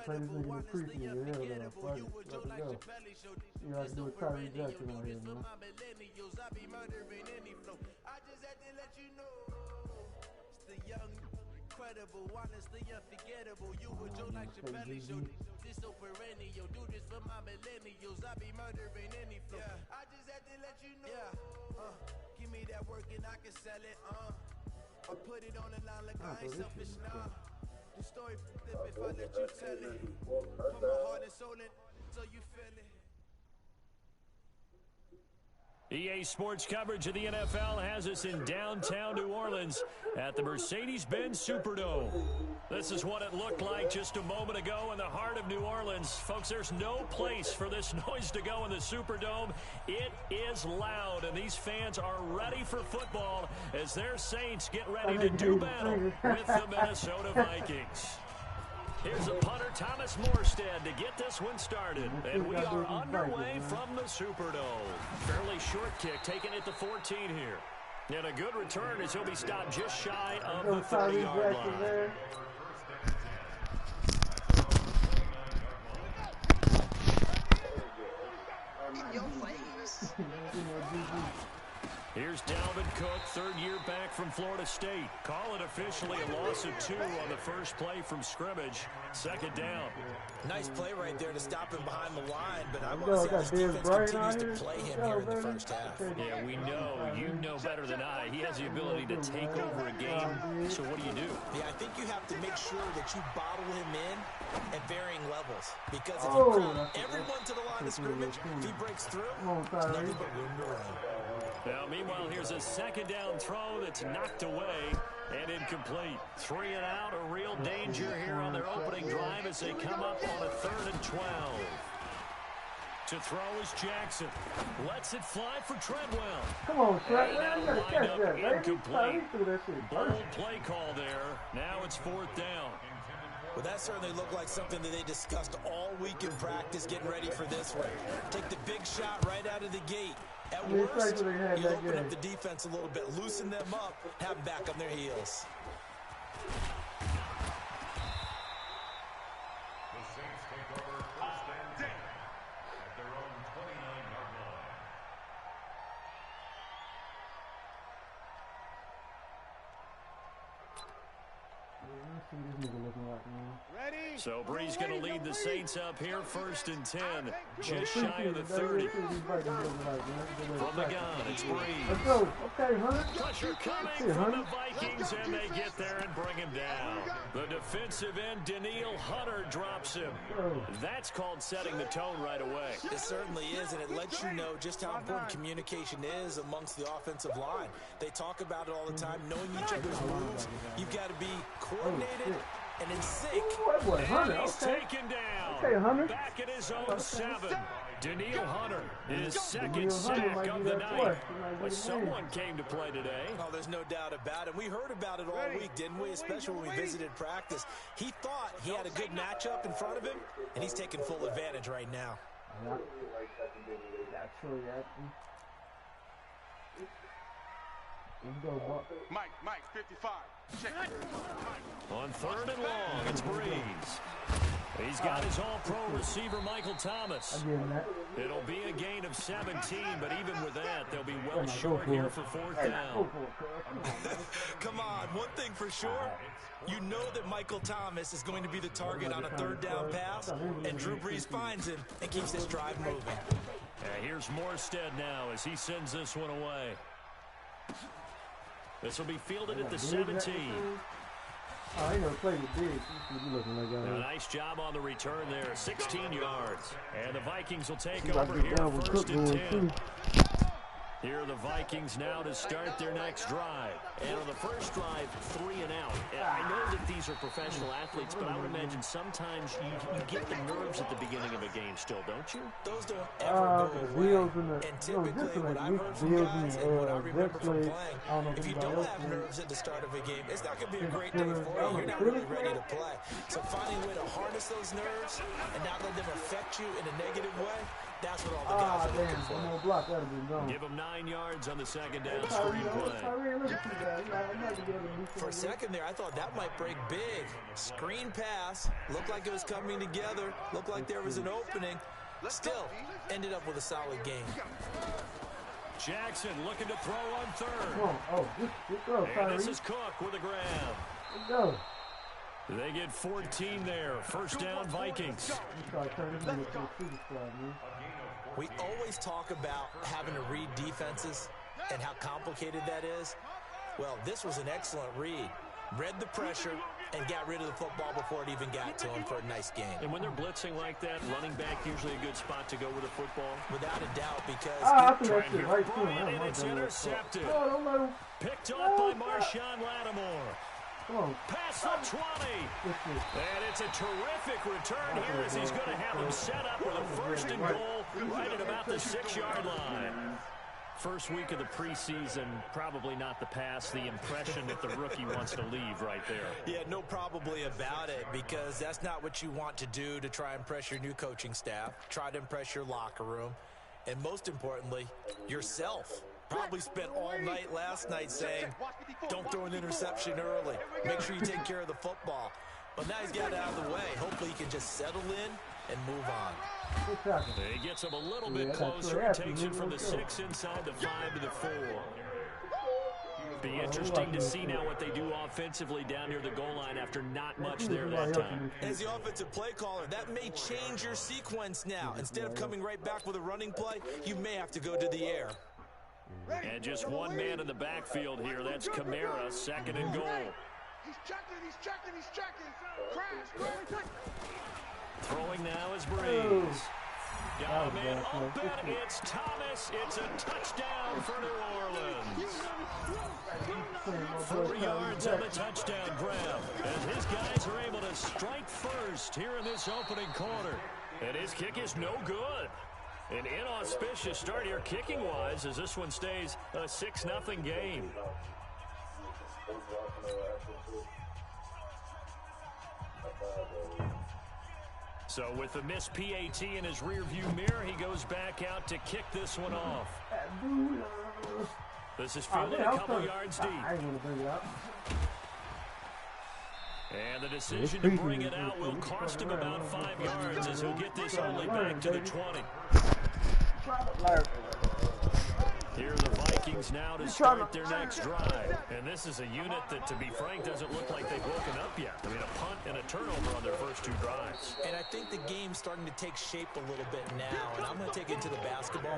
play this nigga in the preseason. Hell no, fuck it. Let it go. You know, I can do a Tyree Jackson on here, man. Incredible, honestly unforgettable. You would Joe like Chappelle show. This so perennial. Do this for my millennials. I be murdering any flow. Yeah. I just had to let you know. Yeah. Give me that work and I can sell it. I put it on the line like I ain't selfish now. The story flip if I let you tell it. Put my heart and soul in so you feel it. EA Sports coverage of the NFL has us in downtown New Orleans at the Mercedes-Benz Superdome. This is what it looked like just a moment ago in the heart of New Orleans. Folks, there's no place for this noise to go in the Superdome. It is loud, and these fans are ready for football as their Saints get ready to do battle with the Minnesota Vikings. Here's the punter, Thomas Morstead, to get this one started. And we are underway from the Superdome. Fairly short kick, taking it to 14 here. And a good return as he'll be stopped just shy of the 30-yard line. Here's Dalvin Cook, third year back from Florida State. Call it officially a loss of 2 on the first play from scrimmage. Second down. Nice play right there to stop him behind the line, but I want to see how this defense continues to play him here in the first half. Yeah, we know. You know better than I. He has the ability to take over a game. So what do? Yeah, I think you have to make sure that you bottle him in at varying levels. Because if you crowd everyone to the line of scrimmage, if he breaks through, there's nothing but room to run. Now, meanwhile, here's a second down throw that's knocked away and incomplete. 3 and out, a real danger here on their opening drive as they come up on a 3rd and 12. To throw is Jackson. Lets it fly for Treadwell. Come on, Treadwell. You gotta catch that, baby. Incomplete. Bold play call there. Now it's 4th down. Well, that certainly looked like something that they discussed all week in practice, getting ready for this one. Take the big shot right out of the gate. At worst, you open up the defense a little bit, loosen them up, have them back on their heels. The Saints take over first and 10 at their own 29-yard line. Ready? So Bree's going to lead the Saints up here, 1st and 10, just shy of the 30. From the gun, it's Bree. Pressure coming from the Vikings, and they get there and bring him down. The defensive end, Daniil Hunter, drops him. That's called setting the tone right away. It certainly is, and it lets you know just how important communication is amongst the offensive line. They talk about it all the time, knowing each other's moves. You've got to be coordinated and in sync. And he's taken down. Back at his own 7. Daniil Hunter, his second sack of the night. But someone came to play today. Oh, there's no doubt about it. We heard about it all week, didn't we? Especially when we visited practice. He thought he had a good matchup in front of him, and he's taking full advantage right now. Mike, 55. Check it. On 3rd and long, it's Breeze. He's got his all-pro receiver, Michael Thomas. It'll be a gain of 17, but even with that, they'll be well short here for 4th down. Come on, one thing for sure. You know that Michael Thomas is going to be the target on a 3rd down pass, and Drew Brees finds him and keeps this drive moving. Here's Morstead now as he sends this one away. This will be fielded at the 17. Oh, he gonna play with big. Looking like that. A nice job on the return there, 16 yards. And the Vikings will take over here, 1st and 10. Here are the Vikings now to start their next drive. And on the first drive, 3 and out. And I know that these are professional athletes, but I would imagine sometimes you get the nerves at the beginning of a game still, don't you? Those don't ever go away. And typically, what I've heard from guys and what I remember from playing, if you don't have nerves at the start of a game, it's not going to be a great day for you. You're not really ready to play. So finding a way to harness those nerves and not let them affect you in a negative way, That's what all the guys are looking for. One more block, that would have been gone. Give him 9 yards on the second down screen play. For a second there, I thought that might break big. Screen pass. Looked like it was coming together. Looked like there was an opening. Still, ended up with a solid game. Jackson looking to throw on third. Come on. Oh, good throw, And this is Cook with a grab. Let's go. They get 14 there. First down, Vikings. We always talk about having to read defenses and how complicated that is. Well, this was an excellent read. Read the pressure and got rid of the football before it even got to him for a nice game. And when they're blitzing like that, running back usually a good spot to go with the football. Without a doubt, because and it's intercepted. Picked off by Marshawn Lattimore. Pass for 20. And it's a terrific return here as he's going to have him set up with a first and goal right at about the 6-yard line. First week of the preseason, probably not the pass, the impression that the rookie wants to leave right there. Yeah, no probably about it, because that's not what you want to do to try and impress your new coaching staff, try to impress your locker room, and most importantly, yourself. Probably spent all night last night saying, don't throw an interception early. Make sure you take care of the football. But now he's got it out of the way. Hopefully he can just settle in and move on. He gets him a little bit closer. Takes it from the 6 inside the 5 to the 4. Be interesting to see now what they do offensively down near the goal line after not much there that time. As the offensive play caller, that may change your sequence now. Instead of coming right back with a running play, you may have to go to the air. And just one man in the backfield here. That's Kamara, second and goal. He's checking. Crash. Throwing now is Breeze. Got him in open. It's Thomas. It's a touchdown for New Orleans. 4 yards on the touchdown grab. And his guys are able to strike first here in this opening quarter. And his kick is no good. An inauspicious start here kicking-wise as this one stays a 6-0 game. So with the missed PAT in his rearview mirror, he goes back out to kick this one off. This is fielded a couple yards deep. And the decision to bring it out will cost him about 5 yards as he'll get this only back to the 20. Here are the Vikings now to start their next drive. And this is a unit that, to be frank, doesn't look like they've woken up yet. I mean, a punt and a turnover on their first 2 drives. And I think the game's starting to take shape a little bit now. And I'm going to take it to the basketball.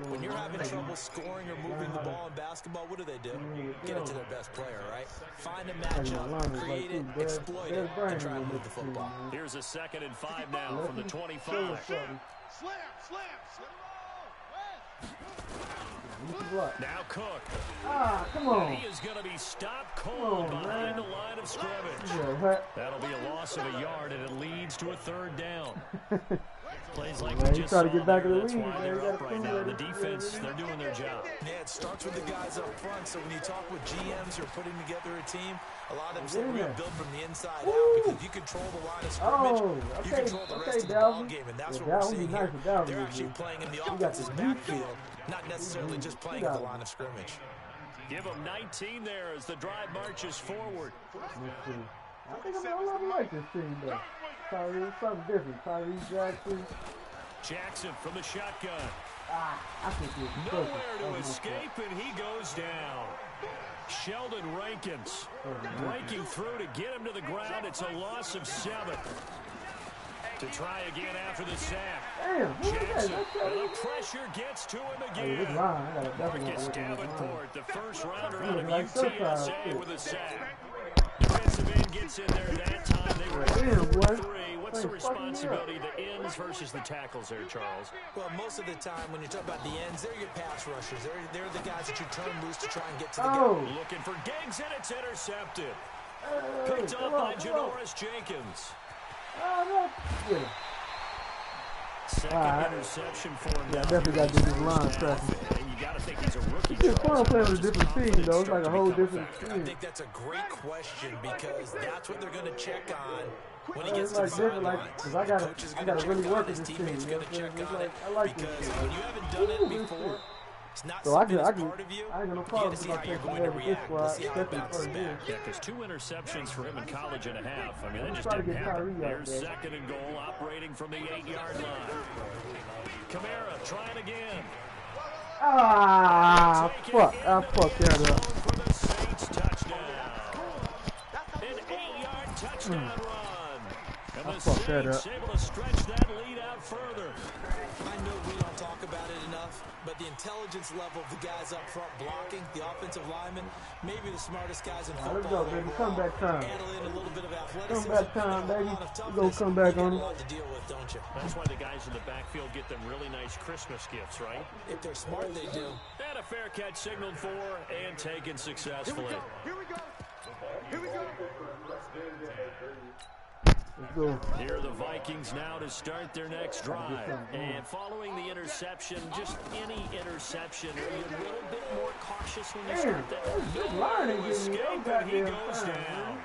When you're having trouble scoring or moving the ball in basketball, what do? Get it to their best player, right? Find a matchup, create it, exploit it, and try to move the football. Here's a 2nd and 5 now from the 25. Slam. Now Cook. Come on. And he is going to be stopped cold behind the line of scrimmage. That'll be a loss of a yard, and it leads to a 3rd down. Plays like we just saw there. That's why they're up right now. The defense, they're doing their job. Yeah, it starts with the guys up front. So when you talk with GMs who are putting together a team, a lot of them say we're going to build from the inside out, because if you control the line of scrimmage, you control the rest of the ball game, and that's what we're seeing here. They're actually playing in the offense's backfield, not necessarily just playing at the line of scrimmage. Give them 19 there as the drive marches forward. I think I like this team, though. Tyree, something different. Tyree Jackson from the shotgun. I think it's nowhere to escape, and he goes down. Sheldon Rankins breaking through to get him to the ground. It's a loss of 7. To try again after the sack. Jackson, the pressure gets to him again. Marcus Davenport, the first rounder out of UTSA with a sack. Defensive end gets in there that time. They were 3. What's the responsibility, the ends versus the tackles there, Charles? Well, most of the time when you talk about the ends, they're your pass rushers. They're the guys that you turn loose to try and get to the guy. Looking for Diggs, and it's intercepted. Picked up by Janoris Jenkins. Second interception for him. Yeah, definitely got to do this line tracking. You got to think he's a rookie. It's fun playing with a different team, though. It's like a whole different team. I think that's a great question, because that's what they're going to check on When he gets to the sideline, coaches are going to check on it, his teammates are going to check on it, because when you haven't done it before, it's not something that's part of you. You got to see how you're going to react. Let's see how it bounces back. Yeah, because 2 interceptions for him in college and a half. I mean, that just didn't happen. Here's 2nd and goal, operating from the 8-yard line. Kamara trying again. Ah, fuck. I fucked that up. For the Saints touchdown. An 8-yard touchdown run. And the Saints able to stretch that lead out further. I know we don't talk about it enough, but the intelligence level of the guys up front blocking, the offensive linemen, maybe the smartest guys in football. Let's go, baby. Comeback time. Handle in a little bit of athleticism. Comeback time, baby. You go come back on it. A lot to deal with, don't you? That's why the guys in the backfield get them really nice Christmas gifts, right? If they're smart, they do. And a fair catch signaled for and taken successfully. Here we go. Here we go. Here are the Vikings now to start their next drive. And following the interception, just any interception, are you a little bit more cautious when you start that? No escape, and he goes down.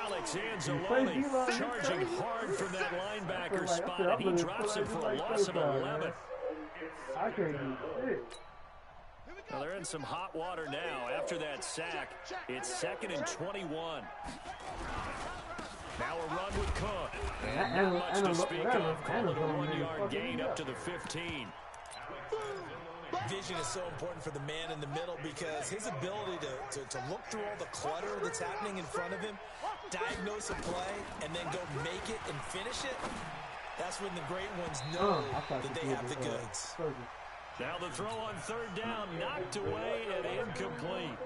Alex Anzalone charging hard from that linebacker spot, and he drops it for a loss of 11. I can't do it. Well, they're in some hot water now. After that sack, it's 2nd and 21. Now a run with Cook. And not much to speak of. Call it a 1-yard gain up to the 15. Vision is so important for the man in the middle because his ability to look through all the clutter that's happening in front of him, diagnose a play, and then go make it and finish it, that's when the great ones know that they have the goods. Now the throw on 3rd down, knocked away and incomplete.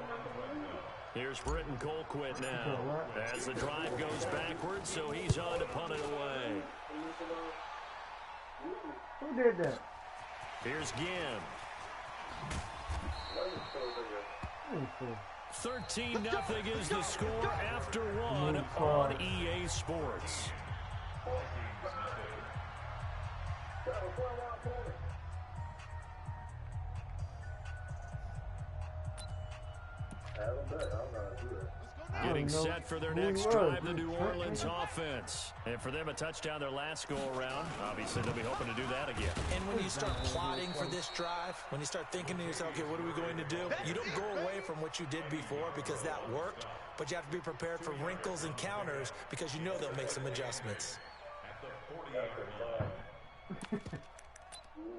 Here's Britton Colquitt now as the drive goes backwards, so he's on to punt it away. Who did that? Here's Ginn. 13-0 is the score after 1 on EA Sports. Getting set for their next drive, the New Orleans offense. And for them, a touchdown their last go-around. Obviously, they'll be hoping to do that again. And when you start plotting for this drive, when you start thinking to yourself, okay, what are we going to do? You don't go away from what you did before because that worked, but you have to be prepared for wrinkles and counters because you know they'll make some adjustments.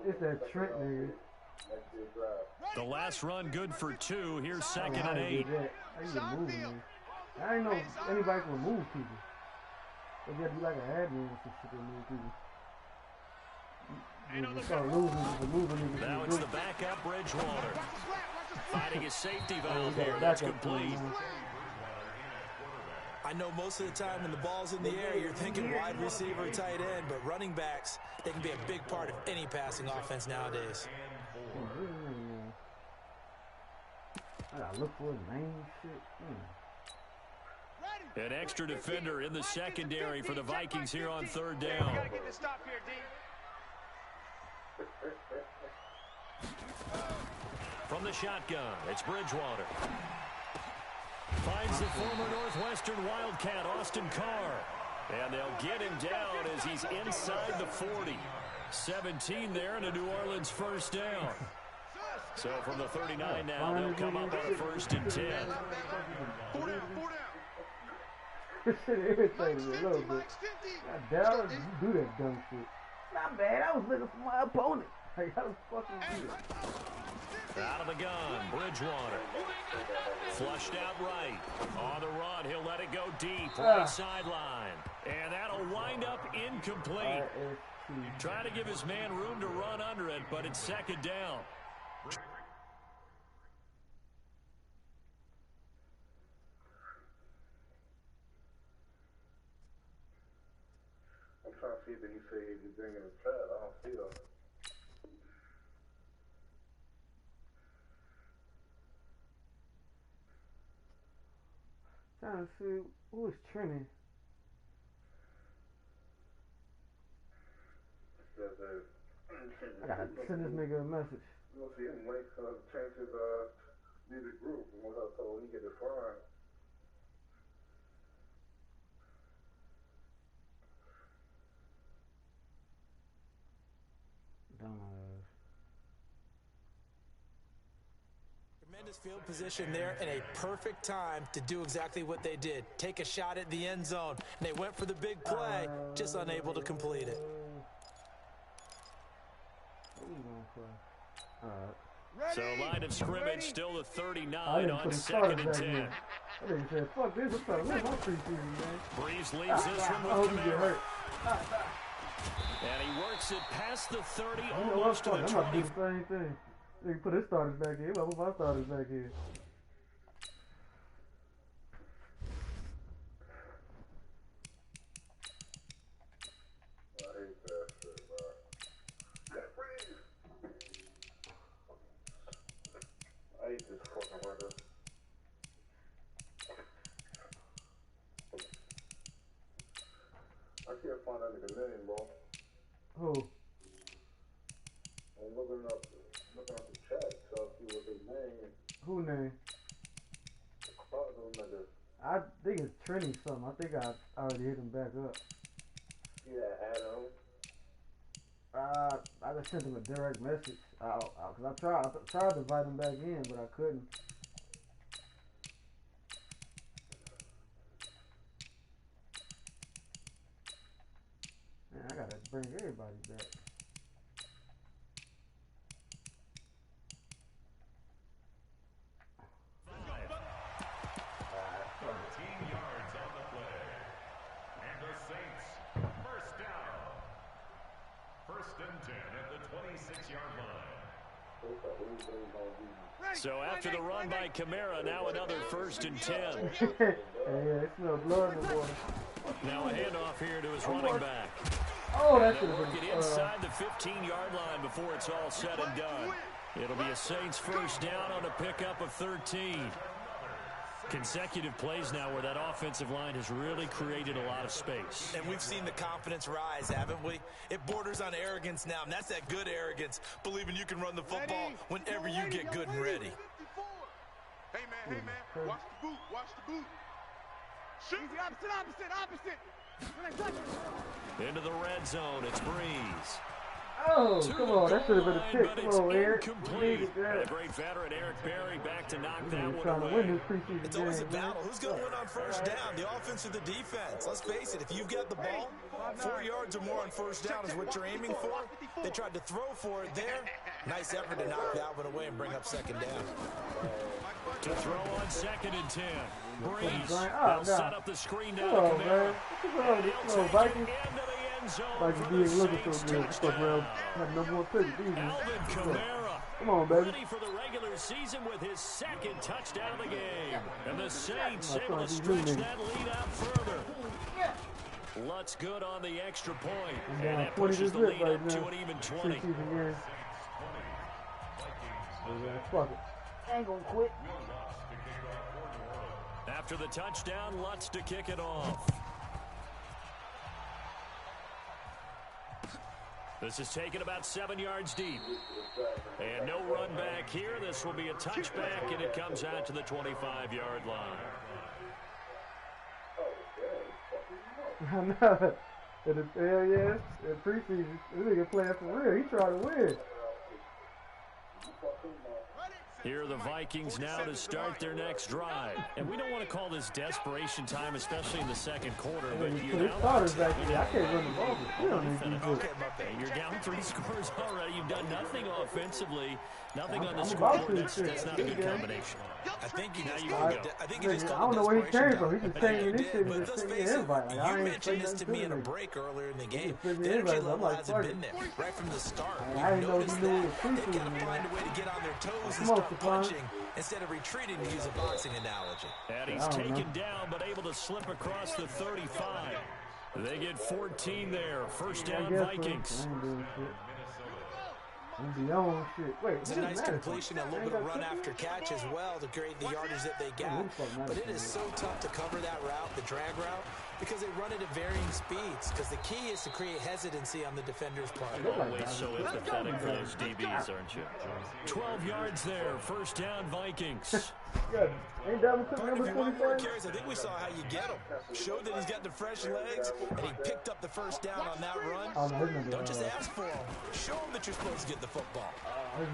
It's that Trent nigga. The last run good for 2. Here's 2nd and 8. I didn't know anybody can move people. But you have to be like an admin or some shit to move people. Now it's the backup Bridgewater. Finding his safety valve here. That's complete. I know most of the time when the ball's in the air, you're thinking wide receiver, tight end, but running backs, they can be a big part of any passing offense nowadays. I gotta look for his name shit. An extra defender in the secondary for the Vikings here on 3rd down. Gotta get this stop here, D. From the shotgun, it's Bridgewater. Finds the former Northwestern Wildcat, Austin Carr. And they'll get him down as he's inside the 40. 17 there and a New Orleans 1st down. So from the 39 now, they'll come up on a 1st and 10. 4 down. This shit irritated me a little bit. God damn, you do that dumb shit. Not bad, I was looking for my opponent. Like, how the fuck you do that? Out of the gun, Bridgewater. Flushed out right. On the run, he'll let it go deep. Right sideline. And that'll wind up incomplete. Trying to give his man room to run under it, but it's 2nd down. I'm trying to see that he said he'd be bringing his trap. I don't see that. Trying to see who is trending. I gotta send this nigga a message. You don't see him link change his music group and what I told him he get it fine. dumbass. Tremendous field position there and a perfect time to do exactly what they did. Take a shot at the end zone. And they went for the big play, just unable to complete it. So line of scrimmage still the 39 on 2nd and 10. I think he said, fuck this, I'm trying to win my preseason game. Breeze leaves this one I hope with he get Kamara. hurt. And he works it past the 30, You know what, almost to fuck, the I'm about to 20. do the same thing. They can put his starters back here. I'm put my starters back here. I hate that shit, bro. I hate this fucking weather. I can't find that nigga name, bro. Who? I'm looking up the chat, so I see what his name. Who name? Nigga. I think it's Trini something. I think I already hit him back up. Yeah, Adam. I just sent him a direct message. Cause I tried to invite him back in, but I couldn't. Man, I gotta bring everybody back. 13 yards on the play. And the Saints, first down. 1st and 10 at the 26-yard line. So after the run by Kamara, now another 1st and 10. Hey, it smells blood in the water. Now a handoff here to his running back. Oh, that They'll should have work it been. inside the 15-yard line before it's all said and done. It'll be a Saints first down on a pickup of 13. Consecutive plays now where that offensive line has really created a lot of space. And we've seen the confidence rise, haven't we? It borders on arrogance now, and that's that good arrogance, believing you can run the football whenever you get good and ready. Hey, man, watch the boot, watch the boot. Shoot. Opposite. Into the red zone, it's Breeze. Oh, To come the on, that should have goal been a line, pick. but Come it's on, Eric. incomplete. Needed that. And the great veteran Eric Berry back to knock that He's one trying to win away. this preseason It's always a game, man. battle. Who's going to win on first down, the offense or the defense? Let's face it, if you've got the ball, 4 yards or more on first down is what you're aiming for. They tried to throw for it there. Nice effort to knock that one away and bring up second down. To throw on 2nd and 10. Breeze. Oh, They'll set up the screen down Come to on, Kamara. man. Come on, They'll come on, take Vikings. it into the end zone Vikings for the being looking so Saints good. Fuck around. touchdown. Have no more picks. Easy. Alvin Kamara. Come on, baby. Ready for the regular season with his 2nd touchdown of the game. And the Saints That's able to all these stretch new that lead out further. Lutz good on the extra point. I'm And down that 20 pushes to the zip lead right up now. to an even 20. Preseason game. Fuck it. I ain't gonna quit. After the touchdown, Lutz to kick it off. This is taken about 7 yards deep. And no run back here. This will be a touchback, and it comes out to the 25-yard line. I know. Hell yeah. In preseason, this nigga playing for real. He trying to win. Here are the Vikings now to start their next drive. And we don't want to call this desperation time, especially in the second quarter. But Put you're his down starters back here. I can't run the ball. We don't need these Okay, good. you're down 3 scores already. You've done nothing offensively, nothing on the I'm about scoreboard. to. That's not a good combination. I think you just you called go. it. I think you just I called don't know it where he came desperation from. time. He just I think came you in this did, shit and but just let's sent me face an it, invite. Like, I you ain't mentioned saying this nothing to me in a me. break earlier in the game. just sent me The an energy invite. I'm level like, hasn't fuck been it. there right from the start. I We've didn't know noticed he knew that. it was They've got to preseason, find man. a way to get on their toes and Come on, start Stephon. punching instead of retreating, to use a boxing analogy. And he's taken down, but able to slip across the 35. They get 14 there. First down, Vikings. I ain't doing shit. I'm beyond shit. Wait, It's a nice completion, a little bit of run after catch as well to create the yardage that they got. But it is so tough to cover that route, the drag route, Because they run it at varying speeds. Because the key is to create hesitancy on the defender's part. Always so empathetic for those DBs, aren't you? 12 yards there. First down, Vikings. Good. Ain't that If you want more carries, I think we saw how you get him. Showed that he's got the fresh legs, and he picked up the first down on that run. Don't just ask for him. Show him that you're supposed to get the football.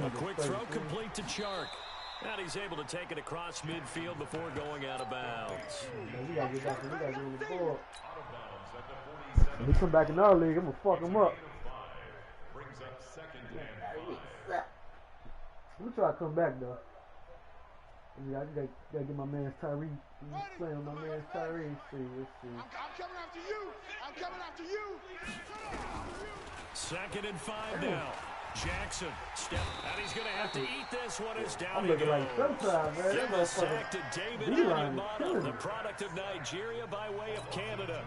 A quick throw complete to Chark. And he's able to take it across midfield before going out of bounds. We gotta get back. We gotta get on the board. When he come back in our league, I'm gonna fuck him up. Let me try to come back though. Yeah, I just gotta get my man Tyree. He's playing with my man Tyree. Let's see. I'm coming after you. I'm coming after you. 2nd and 5 now. Jackson step, and he's going to have to eat this one as down I'm he looking goes. like sometime, man. Give a sack to David D-line Onyemata, the product of Nigeria by way of Canada.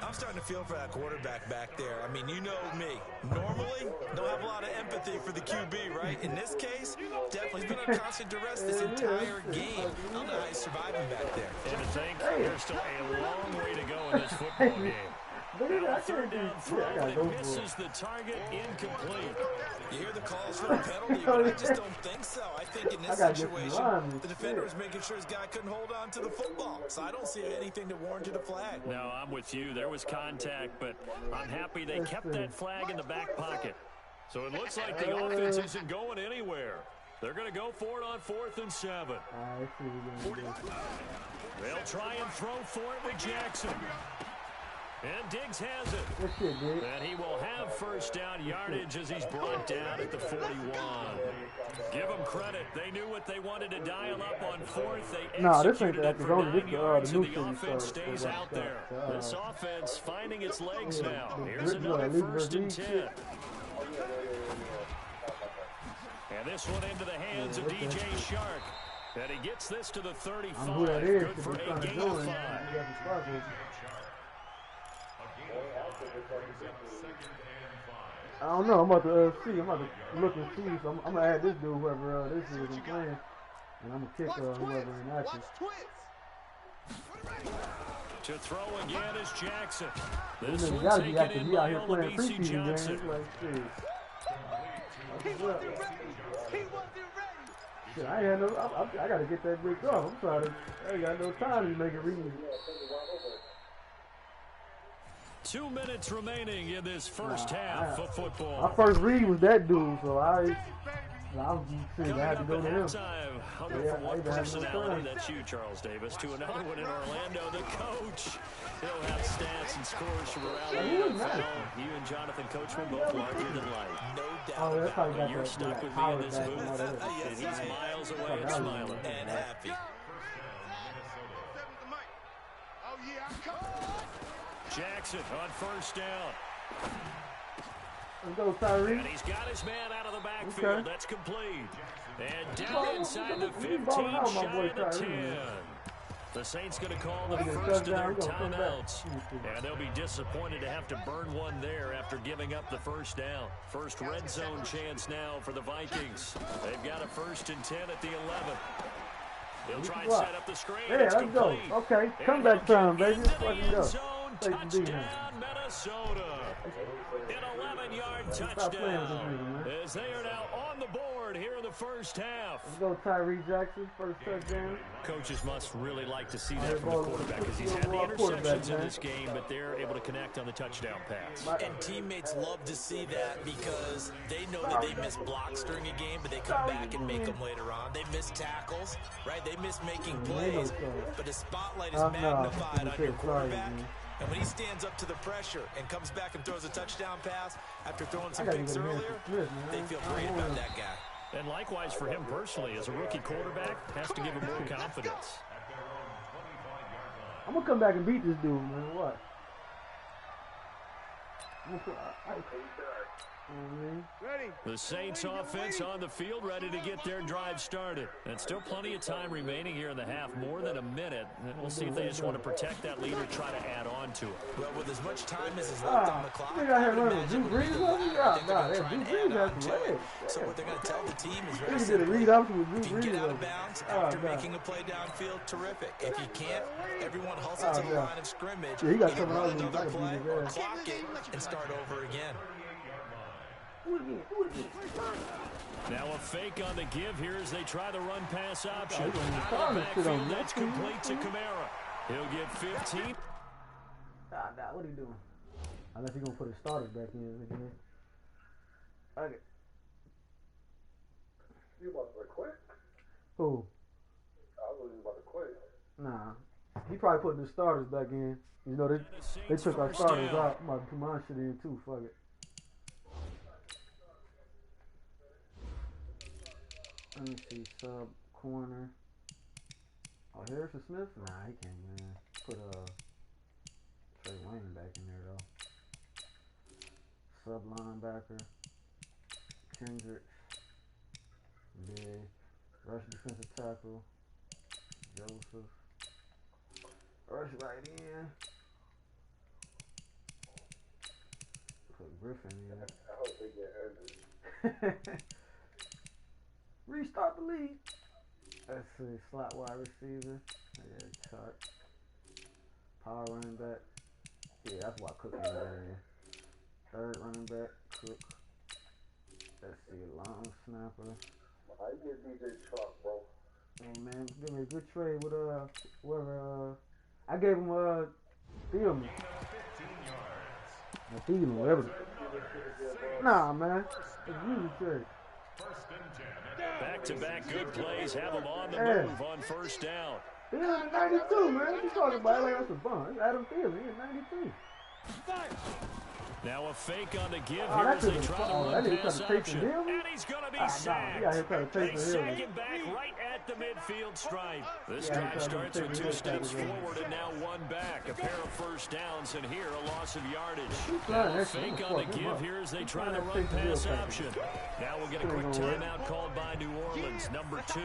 I'm starting to feel for that quarterback back there. I mean, you know me. Normally, don't have a lot of empathy for the QB, right? In this case, definitely been on constant duress this entire game. I don't know how he's surviving back there. And to think there's still a long way to go in this football game. Now, third down throw, and it misses the target, incomplete. You hear the calls for a penalty, but I just don't think so. I think in this situation, the defender was making sure his guy couldn't hold on to the football. So I don't see anything that warranted a flag. No, I'm with you. There was contact, but I'm happy they kept that flag in the back pocket. So it looks like the offense isn't going anywhere. They're going to go for it on 4th and 7. They'll try and throw for it with Jackson. And Diggs has it. And he will have first down yardage as he's brought down at the 41. Give them credit. They knew what they wanted to dial up on 4th. They executed it for 9 yards, and the offense stays out there. This offense finding its legs now. Here's another 1st and 10. And this one into the hands of DJ Chark. And he gets this to the 35. Good for a gain of 5. I don't know. I'm about to see. I'm about to look and see. So I'm gonna add this dude, whoever this is I'm playing, and I'm gonna kick whoever in action. To throw again is Jackson. This This nigga one gotta be taken active. in He out by here playing Olabisi preseason games. Johnson. Like shit. Shit, I ain't had no. I gotta get that brick off. I'm trying to. I ain't got no time to make it read. 2 minutes remaining in this first half of football. My first read was that dude, so I was Coming I had to up go at to him. halftime, I'll go from one personality, that's you, Charles Davis, to another one in Orlando, the coach. He'll have stats and scores from around the NFL. You and Jonathan Coachman both larger than life. No doubt that's how about it. You're stuck with me in this booth, and he's miles away and smiling. And happy. Oh, yeah, I'm coming. Jackson on first down. Let's go, Tyree. And he's got his man out of the backfield. That's complete. And down inside the 15, shy of the 10. The Saints going to call the first of their timeouts. And they'll be disappointed to have to burn one there after giving up the first down. First red zone chance now for the Vikings. They've got a 1st and 10 at the 11. They'll try and set up the screen. Yeah, let's go. Okay, comeback time, baby. Let's fucking go. Touchdown, Minnesota. An 11-yard touchdown. As they are now on the board here in the first half. Let's go, Tyree Jackson, first touchdown. Coaches must really like to see that from the quarterback because he's had the interceptions in this game, but they're able to connect on the touchdown pass. And teammates love to see that because they know that they miss blocks during a game, but they come back and make them later on. They miss tackles, right? They miss making plays, but the spotlight is magnified on your quarterback. And when he stands up to the pressure and comes back and throws a touchdown pass after throwing some picks earlier, they feel great about that guy. And likewise for him personally, as a rookie quarterback, has to give him more confidence. I'm going to come back and beat this dude, man. What? The Saints offense on the field, ready to get their drive started. And still plenty of time remaining here in the half, more than a minute. And we'll see if they just want to protect that lead or try to add on to it. Well, with as much time as is left on the clock, I I would imagine we're going to try and add on to it. So what they're going to tell the team is very simple. If you can get out of bounds after making a play downfield, terrific. If you can't, everyone hustle to the line of scrimmage, either run another play or clock it and start over again. Now a fake on the give here as they try the run-pass option. Out of the backfield, that's complete to Kamara. He'll get 15. Nah, what are you doing? Unless you're going to put his starters back in again. Okay. You about to quit? Who? I was about to quit. Nah. He probably put the starters back in. You know, they took our starters out. I'm about to put my shit in too. Fuck it. Let me see, sub, corner. Oh, Harrison Smith? Nah, he can't, man. Put Trey Wayne back in there, though. Sub linebacker. Kendrick. Big. Rush defensive tackle. Joseph. Rush right in. Put Griffin in. I hope they get hurt. Restart the league. Let's see, slot wide receiver. Yeah, Tuck. Power running back. Yeah, that's why Cook in that area. Third running back, Cook. Let's see, long snapper. I get DJ Chalk, bro. Hey man, give me a good trade with whoever. I gave him Thielman. Thielman, whatever. Nah, man, it's usually trade. Back-to-back good plays have them on the move on first down. Thielman at 92, man. What you talking about? Like that's a bum. It's Adam Thielman. He's at 93. Now a fake on the give here as they try to run pass option. And he's going to be sacked. They sack him back right at the midfield stripe. This drive starts with 2 steps forward and now 1 back. A pair of first downs and here a loss of yardage. Now a fake on the give here as they try to run pass option. Now we'll get a quick timeout called by New Orleans, number 2.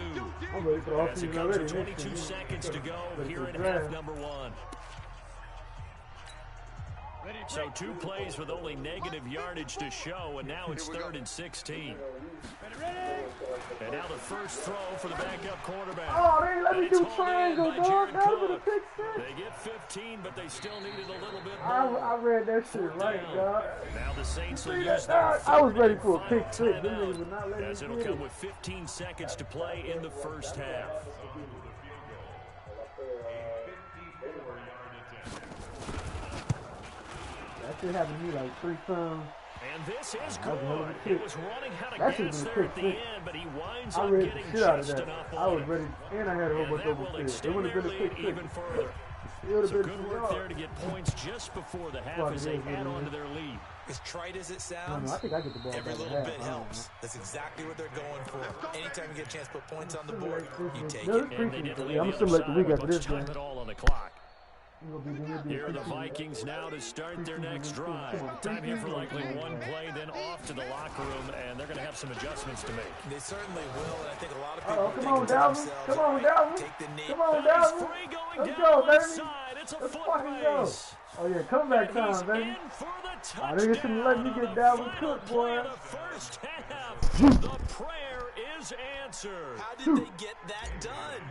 As it comes with 22 seconds to go here in half number 1. So 2 plays with only negative yardage to show, and now it's 3rd and 16. And now the first throw for the backup quarterback. Oh, they let me do triangle, dog. That was a pick six. They get 15, but they still needed a little bit more. I read that shit right, dog. Now the Saints will use their I was ready for a pick six. As it'll come with 15 seconds to play in the first half. That shit happened to me like 3 times. And this is good. It was running out of gas there at the end, but he winds up getting just enough on I was ready, and I had a whole bunch of oversteer. It would have been a pick six. Even further. So good work there to get points just before the half as they add on to their lead. As trite as it sounds, I think I get the ball every little bit helps. That's exactly what they're going for. Anytime you get a chance to put points on the board, you take it. And they didn't leave the other side with much time at all on the clock. Here are the Vikings now to start their next drive. Time here for likely 1 play, then off to the locker room, and they're going to have some adjustments to make. They certainly will, and I think a lot of people come on, Dalvin. Come on, Dalvin. Take the knee. Come on, Dalvin. Let's go, baby. It's a foot race. Oh, yeah, comeback time, baby. I think it's going to let me get Dalvin Cook, boy. The first half, the prayer is answered. How did they get that done?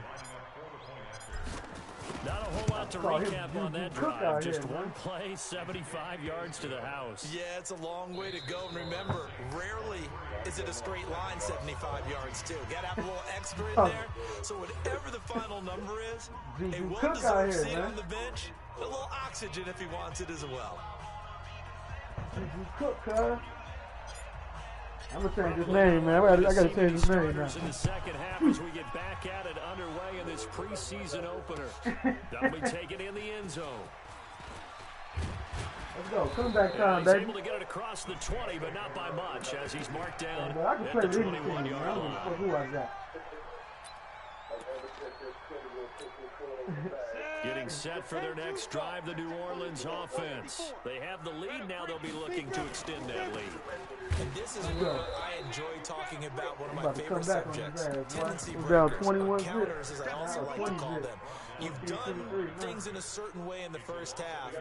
Not a whole lot to recap on that drive. Just 1 play, 75 yards to the house. Yeah, it's a long way to go. And remember, rarely is it a straight line 75 yards, too. Got to have a little extra in there. So whatever the final number is, a well-deserved seat on the bench, a little oxygen if he wants it as well. Cook, huh? I'm going to change his name, man. I got to change his name now. In the second half as we get back at it underway in this preseason opener. They'll be taken in the end zone. Let's go. Comeback time, He's baby. able to get it across the 20, but not by much as he's marked down I can at play the the 21-yard line. who I got. Getting set for their next drive, the New Orleans offense. They have the lead. Now they'll be looking to extend that lead. And this is where I enjoy talking about one of my favorite subjects, tendency down breakers, 21 counters, as I also zip. like to call 20 them. You've done things in a certain way in the first half,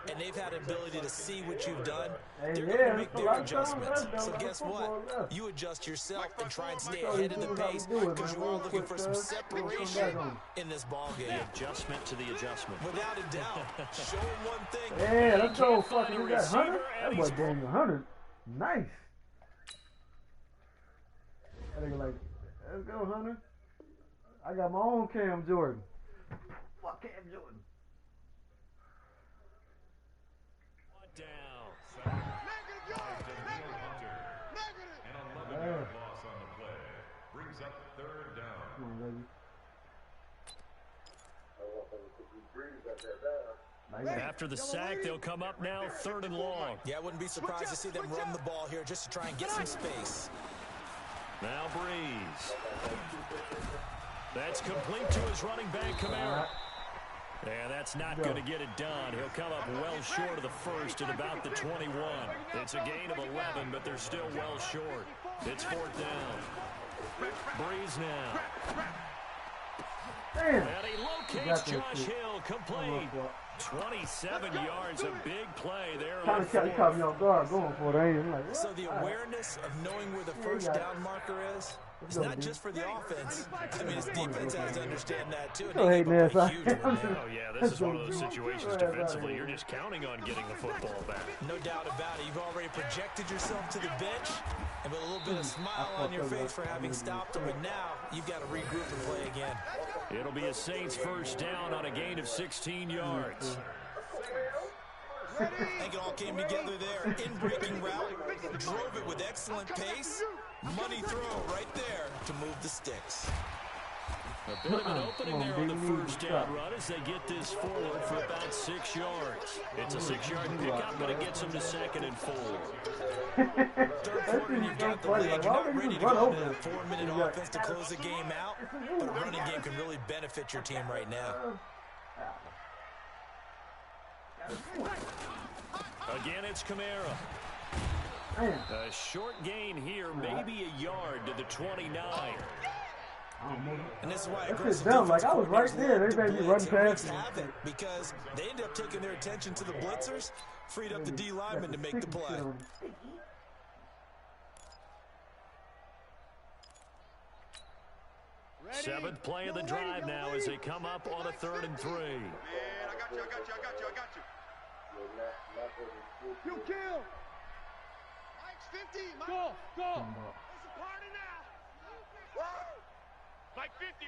and they've had an ability to see what you've done. They're going to make their adjustments. So guess what? You adjust yourself and try and stay ahead of the pace because you are looking for some separation in this ballgame. The adjustment to the adjustment. Without a doubt. Show them one thing. Yeah, let's go. Fucking, we got 100. That boy gave me 100. Nice. I think like, let's go, Hunter. I got my own Cam Jordan. Fuck Cam Jordan. Down. An 11-yard loss on the play. Brings up third down. Come on, baby. After the sack, they'll come up now, 3rd and long. Yeah, I wouldn't be surprised to see them run the ball here just to try and get some space. Now Breeze. That's complete to his running back, Kamara. Yeah, that's not going to get it done. He'll come up well short of the first at about the 21. It's a gain of 11, but they're still well short. It's 4th down. Breeze now. Damn. And he locates Josh Hill, complete. 27 yards, a big play there. He caught me off guard going for it. Like, so the awareness of knowing where the first down marker is not just for the offense. I mean, his defense has to understand that too. Oh, yeah, this is one of those situations defensively. You're just counting on getting the football back. No doubt about it. You've already projected yourself to the bench and with a little bit of smile on your face for having stopped them. And now you've got to regroup and play again. It'll be a Saints first down on a gain of 16 yards. I think it all came together there. In-breaking route, drove it with excellent pace. Money throw right there to move the sticks. A bit of an opening there on the first down run as they get this forward for about 6 yards. It's a 6-yard pickup, but it gets them to 2nd and 4. Third quarter, you've got the leg. You're not ready to go into a 4-minute offense to close the game out, but a running game can really benefit your team right now. Again, it's Kamara. A short gain here, maybe a yard to the 29. And this is why aggressive defense like I was right there. They made me run past it because they ended up taking their attention to the blitzers, freed up the D lineman to make the play. Seventh play of the drive now as they come up on a 3rd and 3. Man, I got you. You kill. Mike's 50. Mike. Go. It's a party now. Mike 50.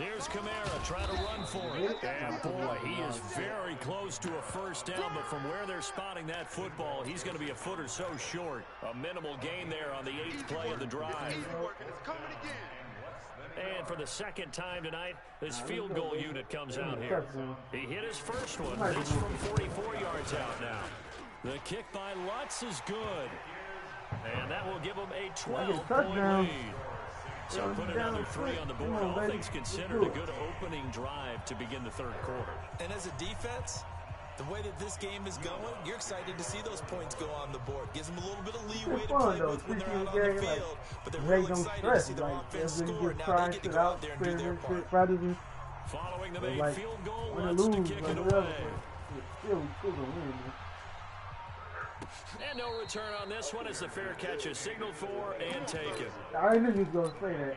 Here's Kamara trying to run for it. And boy, he is very close to a first down, but from where they're spotting that football, he's going to be a foot or so short. A minimal gain there on the 8th play of the drive. And for the 2nd time tonight, this field goal unit comes out here. He hit his first one. This from 44 yards out now. The kick by Lutz is good. And that will give him a 12-point lead. So put another 3 on the board. All things considered, a good opening drive to begin the 3rd quarter. And as a defense, the way that this game is going, you're excited to see those points go on the board. Gives them a little bit of leeway to play with when they're out on the field. But they're really excited to see their offense score. Now they get to go out there and do their part. Following the made field goal, Lutz to kick it away. And no return on this one as the fair catch is signaled for and taken. I knew he was going to say that.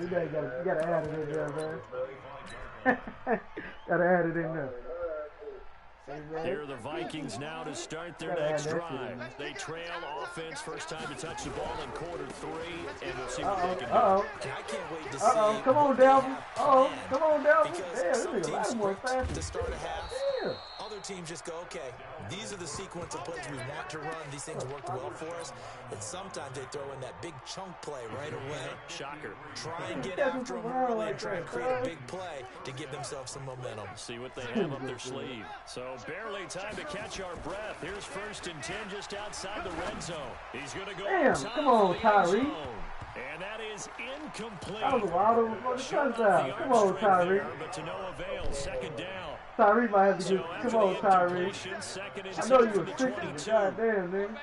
You gotta add it in there, man. Gotta add it in there. Here are the Vikings now to start their next drive. They trail offense, first time to touch the ball in quarter 3, and we'll see what they can do. And I can't wait to see. Come on, Dalvin. Come on, Dalvin. Because some teams script to start a half. Other teams just go, okay, these are the sequence of plays we want to run. These things worked well for us. And sometimes they throw in that big chunk play right away. Shocker. Try and get after them early and try and create a big play to give themselves some momentum. See what they have up their sleeve. So barely time to catch our breath. Here's 1st and 10 just outside the red zone. He's going to go. Damn, come on, Tyree. And that is incomplete. That was a wild over the touchdown. Come on, Tyree. But to no avail, second down. Tyree might have to So get. Come on, Tyree. I know you were 60, but goddamn, man.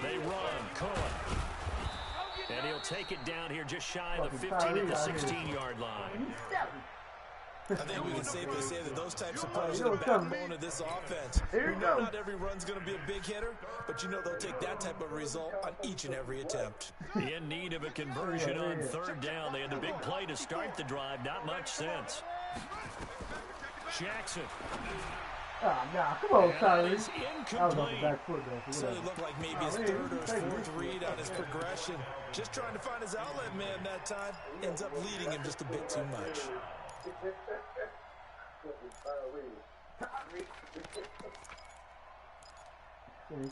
They run, Cohen. And he'll take it down here just shy of the 15 at the 16-yard line. I think we can safely say that those types of players are the backbone of this offense. You know not every run's going to be a big hitter, but you know they'll take that type of result on each and every attempt. In need of a conversion on third down. They had the big play to start the drive. Not much sense. Jackson. Ah, nah, come on, Tyree. That is incomplete. So it looked like maybe his third or fourth read on his progression. Just trying to find his outlet man that time. Ends up leading him just a bit too much. You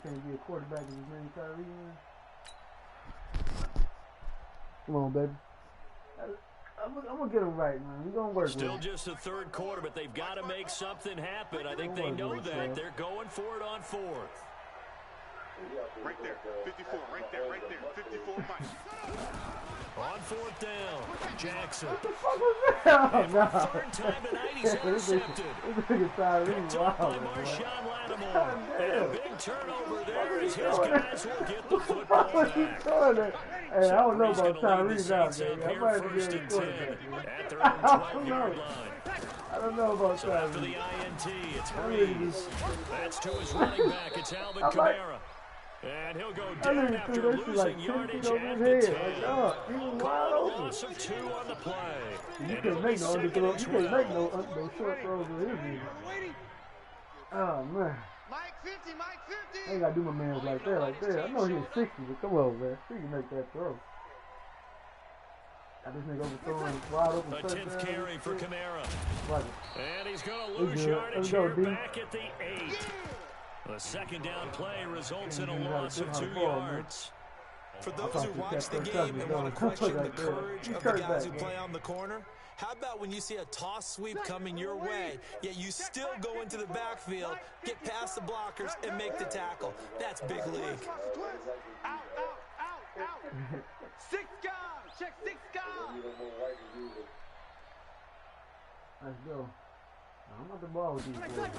can't be a quarterback with his name Tyree, man. Come on, baby. I'm gonna get him right, man. We're gonna work Still with him. just the third quarter, but they've got to make something happen. I think they know that. They're going for it on fourth. Right there, 54, right there, 54, Mike. On fourth down, Jackson. What the fuck was that? Oh, no. Third time tonight, he's intercepted. Picked up by Marshawn Lattimore. And a big turnover there as his guys will get the football back. Hey, I don't know about Tyree now, baby. I might have to be a quarterback. At their own 12-yard line. I don't know about So Tyree. after the INT, it's Breeze. That's to his running back. It's Alvin Kamara. And he'll go down after losing yardage at the 10. Call a loss of 2 on the play. You can't make no underthrow. You can't make no short throws with him. Oh, man. Mike 50, Mike 50. I ain't got to do my man like that, like that. I know he's 60, but come on, man. He can make that throw. Got this nigga overthrowing wide open. A 10th carry for Kamara. Right. And he's going to lose yardage here back at the 8. The second down play results in a loss of 2 yards. For those who watch the game and want to question the courage of the guys who play on the corner, how about when you see a toss sweep coming your way, yet you still go into the backfield, get past the blockers, and make the tackle? That's big league. Out, out, out, out. 6 guys. Check 6 guys. Let's go. I'm on the ball with these boys.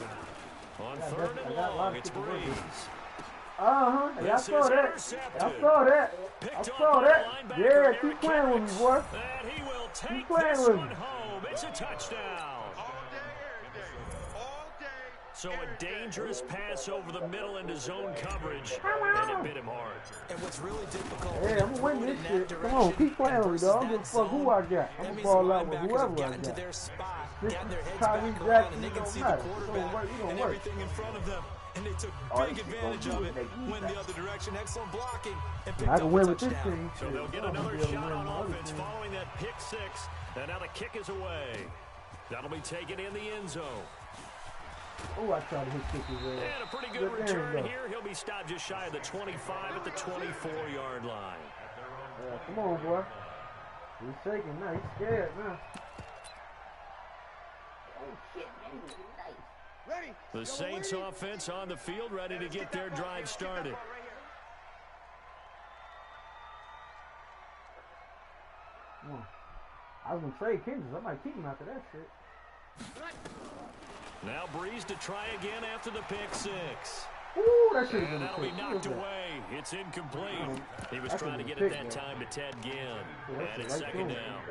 On third and long, it's Breeze. I saw that. I saw that. I saw that. Yeah, keep playing with me, boy. And he will take Keep playing this with one me. home. It's a touchdown. So a dangerous pass over the middle into zone coverage, and it bit him hard. And what's really difficult, Hey, I'm gonna win this shit. Come on, keep playing with me, dog. I don't give a fuck who I got. I'm gonna fall out with whoever I into got. their spot, This got their heads Tyree back around, Jackson, and they it can don't see the matter. quarterback It don't and work. everything in front of them. And they took Oh, big this shit advantage gonna of do it, it. went the other direction, excellent blocking, and I picked up can a win with this touchdown. team. So they'll get I'm gonna another be able to shot win on my other offense team. following that pick 6. And now the kick is away. That'll be taken in the end zone. Oh, I tried to hit kickers there. And a pretty good return here. He'll be stopped just shy of the 25 at the 24-yard line. Yeah, come on, boy. He's shaking now. He's scared now. Oh, shit, man. Ready. The Saints offense on the field, ready to get their drive started. Come on. I was going to trade Kendrick. I might keep him after that shit. Now Breeze to try again after the pick 6. Ooh, that should have And been a that'll be pick. knocked away. It's incomplete. He was trying to get it that time to Ted Ginn. And it's second down.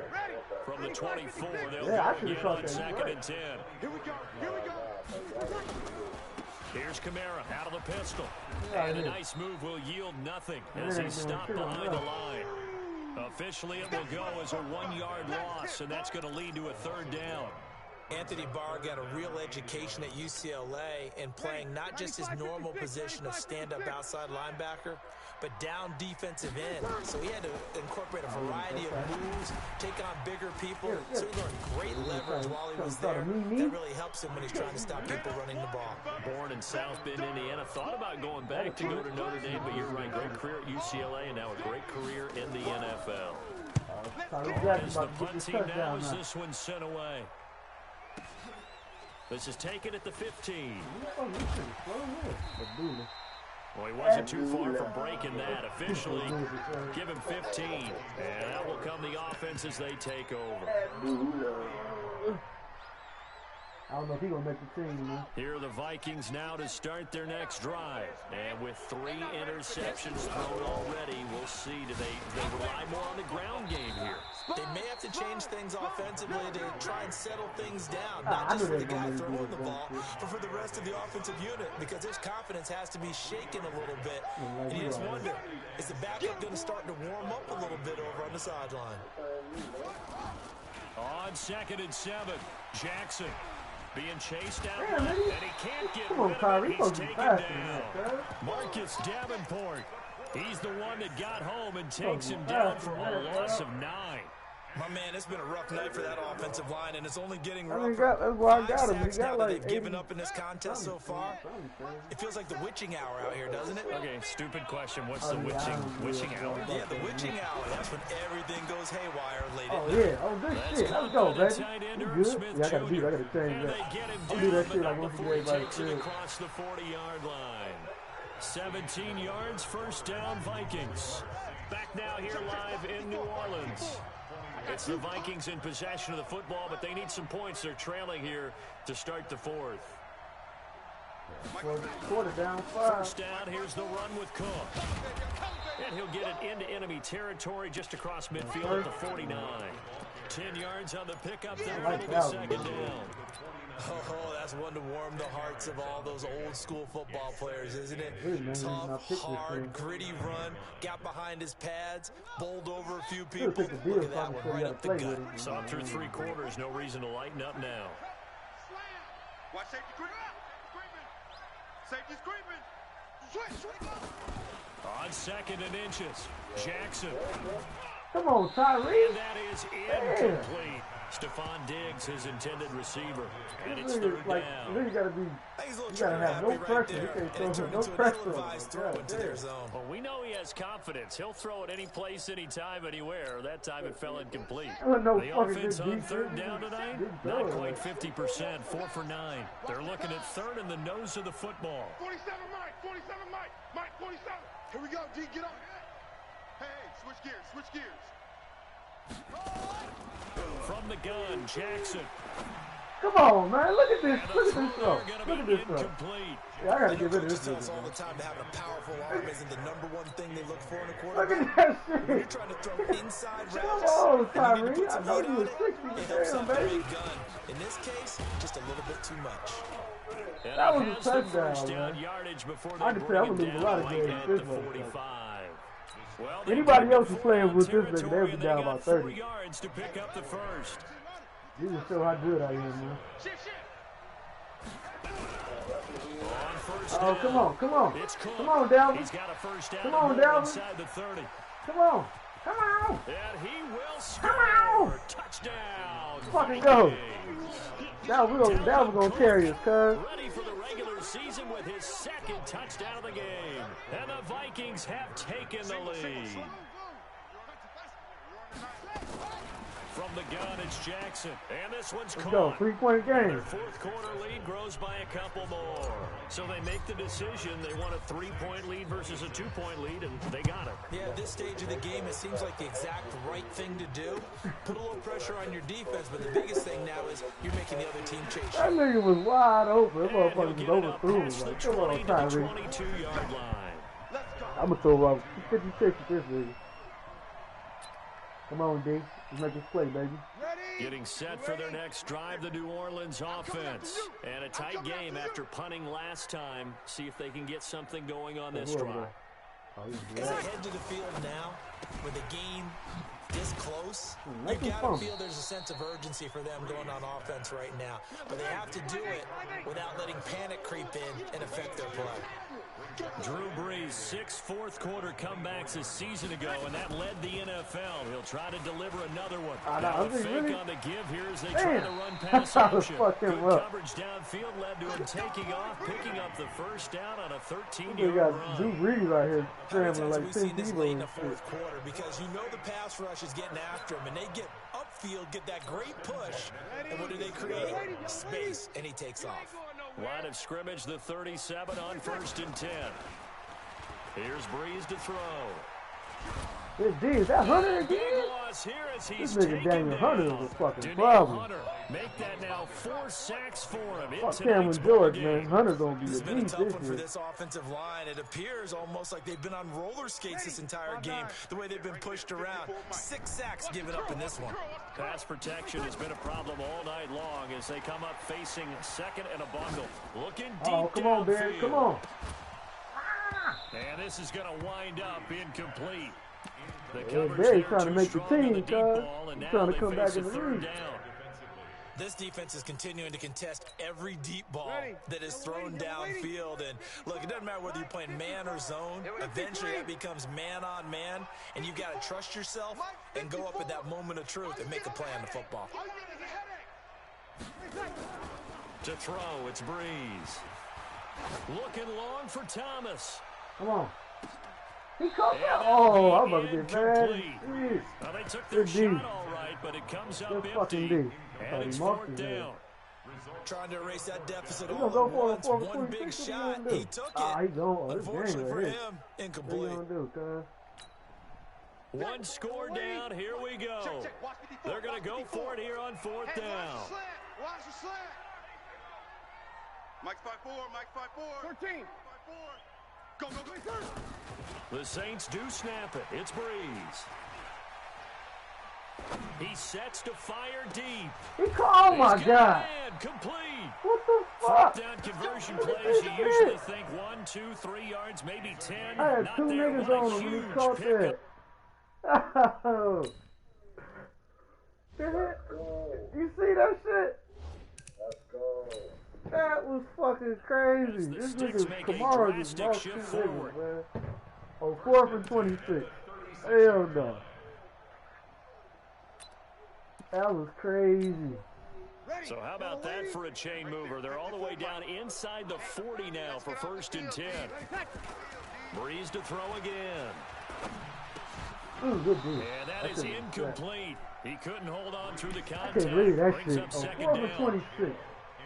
From the 24, they'll go again on 2nd and 10. Here we go. Here we go. Here's Kamara out of the pistol. And a nice move will yield nothing as he's stopped behind the line. Officially, it will go as a 1-yard loss, and that's going to lead to a third down. Anthony Barr got a real education at UCLA in playing not just his normal position of stand-up outside linebacker, but down defensive end. So he had to incorporate a variety of moves, take on bigger people. So he learned great leverage while he was there. That really helps him when he's trying to stop people running the ball. Born in South Bend, Indiana. Thought about going back to go to Notre Dame, but you're right. Great career at UCLA and now a great career in the NFL. As the punt team now as this one sent away. This is taken at the 15. Well, he wasn't too far from breaking that. Officially, give him 15. And that will come the offense as they take over. I don't know if he's going to make the team, man. Here are the Vikings now to start their next drive. And with 3 interceptions thrown already, we'll see. Do they rely more on the ground game here? They may have to change things offensively to try and settle things down. Not just for the guy throwing the ball, but for the rest of the offensive unit, because his confidence has to be shaken a little bit. And you just wonder, is the backup going to start to warm up a little bit over on the sideline? On 2nd and 7, Jackson being chased down left, and he can't get rid of it. He's taken down. Marcus Davenport. He's the one that got home and takes him down for a loss of 9. My man, it's been a rough night for that offensive line, and it's only getting I mean, rougher. that's why I 5 got him. He sacks got now that like they've given up in this contest so far. It feels like the witching hour out here, doesn't it? Okay, stupid question. What's the witching hour? Yeah, the witching hour. That's when everything goes haywire late Oh, at night. yeah. Oh, good shit. Let's go, baby. You good? Yeah, I got to do that. I got to change that. I'll do that shit like once you get everybody killed. Across the 40-yard line. 17 yards, first down, Vikings. Back now here live in New Orleans. It's the Vikings in possession of the football, but they need some points. They're trailing here to start the 4th. Quarter down, 5. First down, here's the run with Cook. And he'll get it into enemy territory just across midfield at the 49. 10 yards on the pickup there for the 2nd down. Oh, that's one to warm the hearts of all those old school football players, isn't it? Tough, hard, gritty run, got behind his pads, bowled over a few people. Look at that one, right up the gut. Saw through 3 quarters, no reason to lighten up now. Watch safety creeping. Safety's creeping. On 2nd and inches, Jackson. Come on, Tyree. And that is incomplete. Stephon Diggs, his intended receiver. And it's 3rd down. You gotta be. You gotta have no pressure. You can't throw no pressure on him. Well, we know he has confidence. He'll throw it any place, anytime, anywhere. That time it fell incomplete. The offense on 3rd down tonight, not quite 50%, 4 for 9. They're looking at 3rd in the nose of the football. 47 Mike. Mike 47. Here we go, D, get up. Hey, switch gears. From the gun, Jackson. Come on, man. Look at this. Look at this throw. Look at this throw. Yeah, I got to get rid of this. Tell us all the time that having a powerful arm isn't the #1 thing they look for in a Look quarterback. at that shit. When you're trying to throw inside routes, Oh, and you need to Tyree. put I some know heat you on was it, 60 it helps damn, out the baby. big gun. In this case, just a little bit too much. And That was a has the touchdown, first down man. yardage before I they can bring say I'm him gonna lose a down lot of right games at this the way. 45. Well, they Anybody took else it is playing full with this nigga, territory, they would and be down got about 4 30. yards to pick up the first. You just show how good I am, man. On first Oh, down, come on. it's Cook. Come on, Dalvin. He's got a first down Come on, and more Dalvin. inside the 30. Come on. Come on. And he will score. on. Touchdown. Fucking go. Vikings. That was gonna carry us, cuz. Ready for the regular season with his 2nd touchdown of the game. And the Vikings have taken the lead. From the gun, it's Jackson. And this one's Let's caught. go. 3-point game. Their 4th quarter lead grows by a couple more. So they make the decision. They want a 3-point lead versus a 2-point lead, and they got it. Yeah, at this stage of the game, it seems like the exact right thing to do. Put a little pressure on your defense, but the biggest thing now is you're making the other team chase That you. nigga was wide open. That And he'll motherfucker get was it up overthrew. past the Like, come 20 on, to the Tyree. 22-yard line. I'm gonna throw up 56 at this nigga. Come on, D. Let's make this play, baby. Getting set for their next drive, the New Orleans offense. And a tight game after punting last time. See if they can get something going on this drive. As they head to the field now, with the game this close, you Make him gotta fumble. feel there's a sense of urgency for them going on offense right now. But they have to do it without letting panic creep in and affect their play. Drew Brees, 6 fourth-quarter comebacks a season ago, and that led the NFL. He'll try to deliver another one. Now a fake really? on the give here as they try to Damn. run pass That was option. fucking Good rough. coverage downfield led to him taking off, picking up the first down on a We 13-yard got Drew run. Brees out here How many scrambling times have like we 10 seen this late in people. the fourth quarter? Because you know the pass rush is getting after him, and they get upfield, get that great push, and what do they create? Space, and he takes off. Line of scrimmage, the 37 on 1st and 10. Here's Breeze to throw. This D, is that Hunter again? Big loss here as he's This nigga taken Daniel Hunter down. is a fucking Danielle problem. Hunter make that now 4 sacks for him. Fuck It's Cameron George, man. Hunter gonna be This has a been a beast tough this one for year. this offensive line. It appears almost like they've been on roller skates this entire game, the way they've been pushed around. 6 sacks given up in this one. Pass protection has been a problem all night long as they come up facing second and a bundle. Looking deep Oh, come on, Barry. downfield. Come on. And this is going to wind up incomplete. The Yeah, coverage Barry's there trying to too make the strong on team, the deep cuz. ball, and He's now trying to they come face back a in the third league. down. This defense is continuing to contest every deep ball that is thrown downfield. And look, it doesn't matter whether you're playing man or zone. Eventually, that becomes man on man, and you got to trust yourself and go up at that moment of truth and make a play on the football. To throw, it's Breeze. Looking long for Thomas. Come on. He caught And that. Oh, I'm about to get incomplete. mad. Jeez. Well, they took their Good D. shot all right, but it comes up Good fucking empty. D. And it's Marked fourth him there. down. Trying to erase that deficit He all gonna go at for it, once. for it, One for it. big What he shot. gonna do? He took Ah, it. he going. Unfortunately for him, What you incomplete. gonna do, cuz? One score down. Here we go. They're going to go for it here on fourth down. Watch the slant. Mike's 5-4. Mike's 5-4. 13. 5-4. Go, go, go. The Saints do snap it. It's Breeze. He sets to fire deep. He caught, oh my He's got God. a man. Complete. What the Fourth fuck? down conversion What plays. is You this? usually think 1, 2, 3 yards, maybe 10. I had Not two there. niggas What a on him when he huge caught pickup. that. Oh. You see that shit? Let's go. That was fucking crazy. As the This Sticks nigga make a Kamara just drastic lost shift two niggas, forward. man. Oh, 4th and 26. Hell no. That was crazy. So how about that for a chain mover? They're all the way down inside the 40 now for 1st and 10. Breeze to throw again. Ooh, good dude. And that is incomplete. He couldn't hold on through the I contact. can't believe that Brings shit. up Oh, 2nd 4th and down. 26.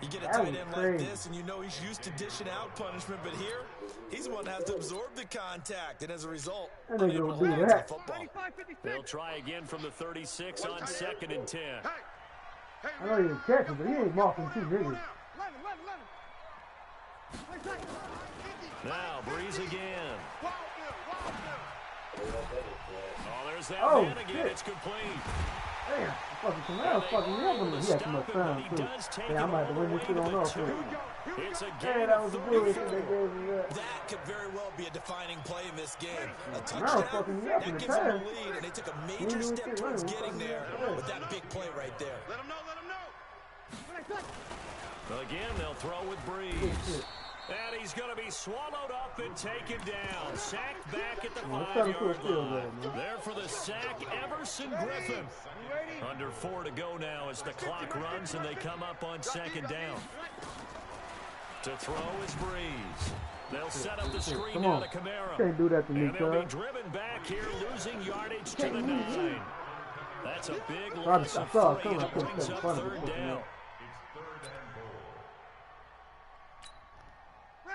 You get a That tight was end like crazy. this, and you know he's used to dishing out punishment, but here, he's the one that has to absorb the contact, and as a result, That nigga unable don't to do hold on to the that. football. They'll try again from the 36 on 2nd and 10. I know he didn't catch it, but he ain't marking two niggas. Now Breeze again. Oh, there's that Oh, man again. shit. It's complete. Damn, fucking Kamara fucking me up on this. He got too much time, too. Yeah, I'm about to win this shit on off. It's a Yeah, game that of was a bullshit 34. they gave me that. That could very well be a defining play in this game. A Kamara fucking touchdown, me up in that the gives them a pass. lead, and they took a He major knew step shit towards running. getting there Yeah. with that big play right there. Let him know, let him know. Again, they'll throw with Breeze. And he's going to be swallowed up and taken down. Sacked back at the Let's try to 5-yard field goal, line. man. There for the sack, Everson Griffin. Under 4 to go now as the clock runs and they come up on 2nd down. To throw is Breeze. They'll set up the screen Come now on. to Kamara. Can't do that to me, And they'll be cuz. driven back here, losing yardage to the 9. That's a big I loss of saw it 3, coming. and I it couldn't brings stay in up front of 3rd it. down.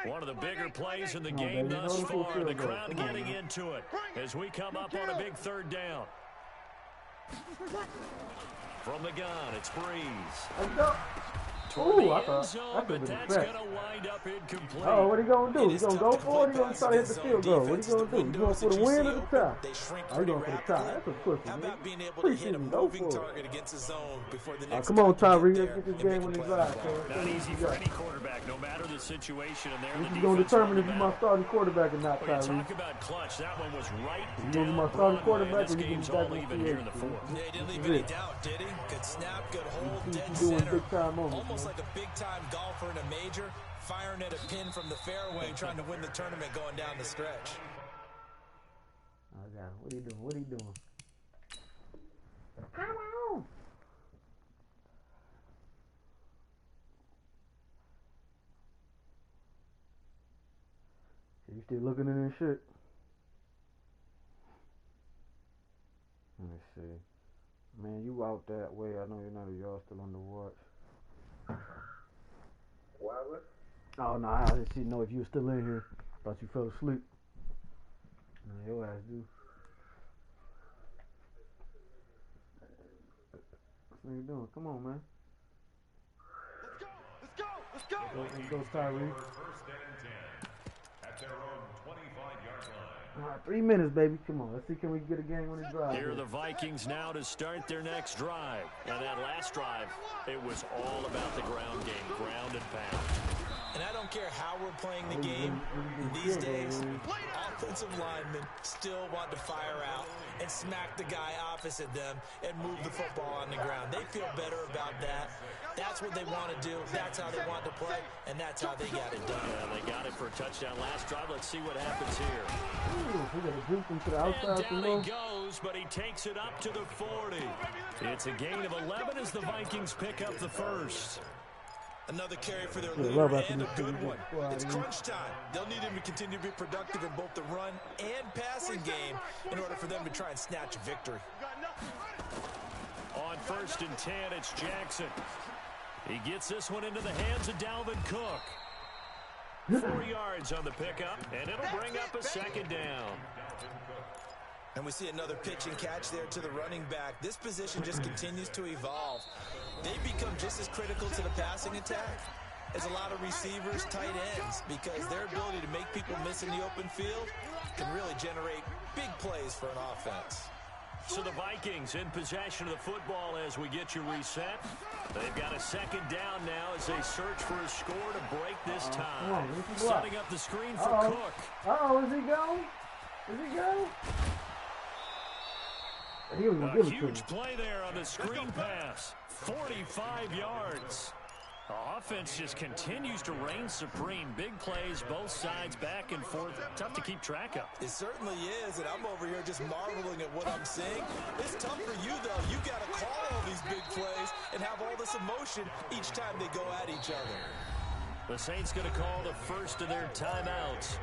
One of the bigger plays in the game baby. thus No full far. field The goal. crowd Come on, getting man. into it as we come up on a big 3rd down. From the gun, it's Breeze. Let's go. Toward Ooh, the I end thought zone, that but could've been that's a going trap. to wind up incomplete. Oh, what he gonna do? It He is gonna tough go to for play it? He gonna pass try to hit against the zone field goal? What he defenses. gonna The do? He going windows for the that you win see or the open, tie? they shrink Oh, he pretty going for the tie. rapidly. That's a pussy, How man. about being able to hit a Preseason, go moving for it. target against a zone before the next Come on, guy can Tyree. get Let's there get this and game make on a his play on drive, the ball? cuz. Not easy for any quarterback, no matter the situation. And there This the is gonna defense determine won if the he's my battle. starting quarterback or not, Well, you Tyree. talk about clutch. That one was right He's gonna be down my starting Broadway. quarterback, This or he game's can be all back in even here in the the 4th. Yeah, he didn't This leave is any it. doubt, did he? Good snap, good hold, He's dead doing center. big-time moments, Almost man. like a big-time golfer in a major, firing at a pin from the fairway, trying to win the tournament going down the stretch. Oh, God. What he doing? What he doing? Come on. You still looking at this shit? Let me see. Man, you out that way. I know you're not. Y'all still on the watch. Wildwood? Oh, no. I just didn't know if you were still in here. Thought you fell asleep. Your ass do. What you doing? Come on, man. Let's go! Let's go! Let's go! Let's go, Tyree. First and 10 at their own 25-yard line. All right, 3 minutes, baby. Come on. Let's see, can we get a game-winning drive? Here are the Vikings now to start their next drive. And that last drive, it was all about the ground game, ground and pound. And I don't care how we're playing the game these days, offensive linemen still want to fire out and smack the guy opposite them and move the football on the ground. They feel better about that. That's what they want to do. That's how they want to play, and that's how they got it done. Yeah, they got it for a touchdown last drive. Let's see what happens here. Ooh, we got to juke him to the outside. And down he goes, but he takes it up to the 40. It's a gain of 11 as the Vikings pick up the first. Another carry for their leader and a good one. It's crunch time. They'll need him to continue to be productive in both the run and passing game in order for them to try and snatch a victory. On first and 10, it's Jackson. He gets this one into the hands of Dalvin Cook. 4 yards on the pickup, and it'll bring up a second down. And we see another pitch and catch there to the running back. This position just continues to evolve. They become just as critical to the passing attack as a lot of receivers, tight ends, because their ability to make people miss in the open field can really generate big plays for an offense. So the Vikings in possession of the football as we get you reset. They've got a second down now as they search for a score to break this tie. Setting up the screen for Cook. Uh-oh, is he go? Is he go? A huge play there on the screen pass. 45 yards. The offense just continues to reign supreme. Big plays, both sides, back and forth. Tough to keep track of. It certainly is, and I'm over here just marveling at what I'm seeing. It's tough for you, though. You got to call all these big plays and have all this emotion each time they go at each other. The Saints going to call the first of their timeouts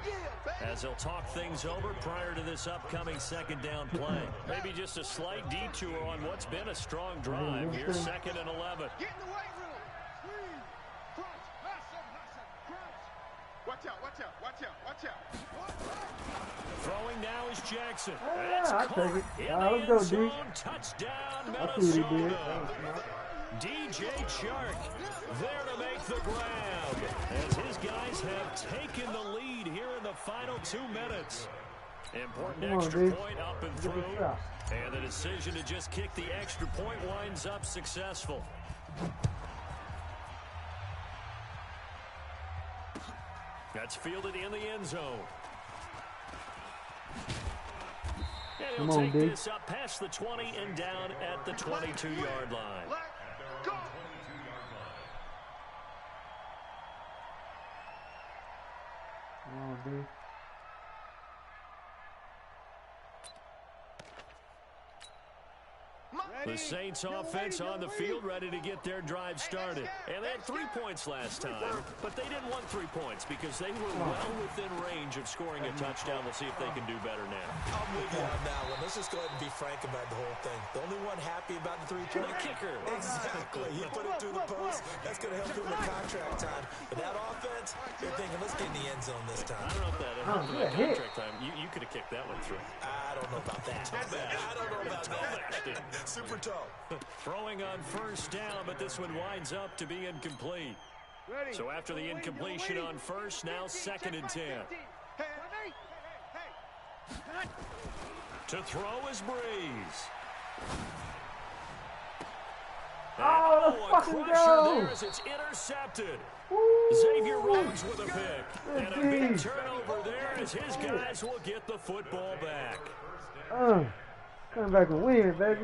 as they'll talk things over prior to this upcoming second down play. Maybe just a slight detour on what's been a strong drive. Here's second and 11. Get in the weight room. Crunch. Watch out, watch out, watch out, watch out. Throwing now is Jackson. That's caught take it. in Let's the go, end D. zone. Touchdown, I see what he did. Minnesota. DJ Chark there to make the grab as his guys have taken the lead here in the final 2 minutes. Important extra point up and through, and the decision to just kick the extra point winds up successful. That's fielded in the end zone. And he'll take this up past the 20 and down at the 22-yard line. Go! Come on, dude. The Saints offense on the field ready to get their drive started. And they had 3 points last time, but they didn't want 3 points because they were well within range of scoring a touchdown. We'll see if they can do better now. I'm with you on that one. Let's just go ahead and be frank about the whole thing. The only one happy about the three-point kicker. Exactly. He put it through the post. That's going to help him in contract time. But that offense, they're thinking, let's get in the end zone this time. I don't know if that helped him in contract time. You could have kicked that one through. I don't know about that. I don't know about that. Super tall. Throwing on first down, but this one winds up to be incomplete. So after the incompletion on first, now second and 10. To throw is Breeze. Oh, let's fucking go! There as it's intercepted. Woo! Xavier Rhodes with a pick. And a big turnover there as his guys will get the football back. Come back and win, baby.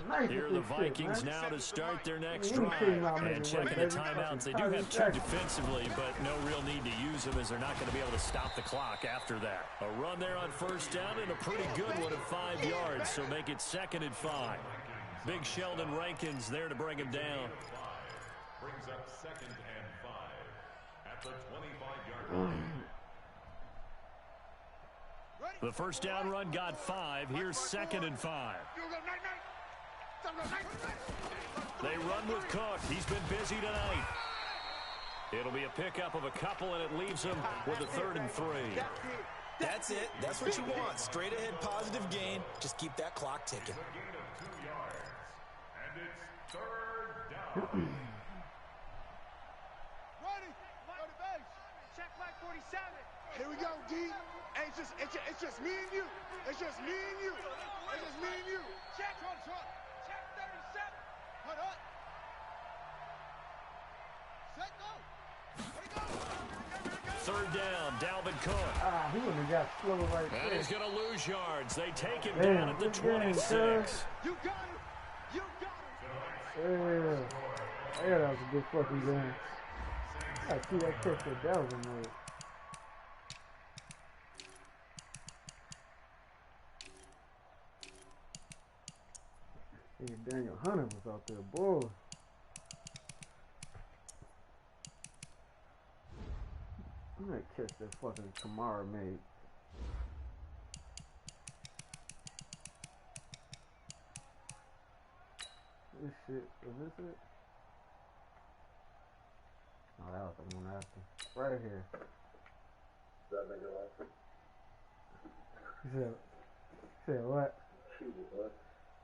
Nice. Here are the Vikings now to start their next drive. And checking the timeouts. They do have 2 defensively, but no real need to use them as they're not going to be able to stop the clock after that. A run there on first down and a pretty good one at 5 yards, so make it second and 5. Big Sheldon Rankins there to bring him down. Brings up second and 5 at the 25-yard line. The first down run got 5. Here's second and 5. They run with Cook. He's been busy tonight. It'll be a pickup of a couple, and it leaves him with a 3rd and 3. That's it. That's what you want. Straight ahead positive gain. Just keep that clock ticking. A gain of 2 yards. And it's third down. Ready. Go to base. Check flag 47. Here we go, D. Hey, it's just me and you. It's just me and you. It's just me and you. Check. Check 37. Put up. Set, go. Ready, go. Third down, Dalvin Cook. Ah, he wouldn't have got slow right And there. he's going to lose yards. They take him Damn, down at the good game, 26. You got it. You got it. Yeah, that was a good fucking game. I see that catch that Dalvin made. Yeah, Daniel Hunter was out there, boy. I'm gonna catch that fucking Kamara made. This shit, is this it? Oh, that was the one after. Right here. That nigga like He said what?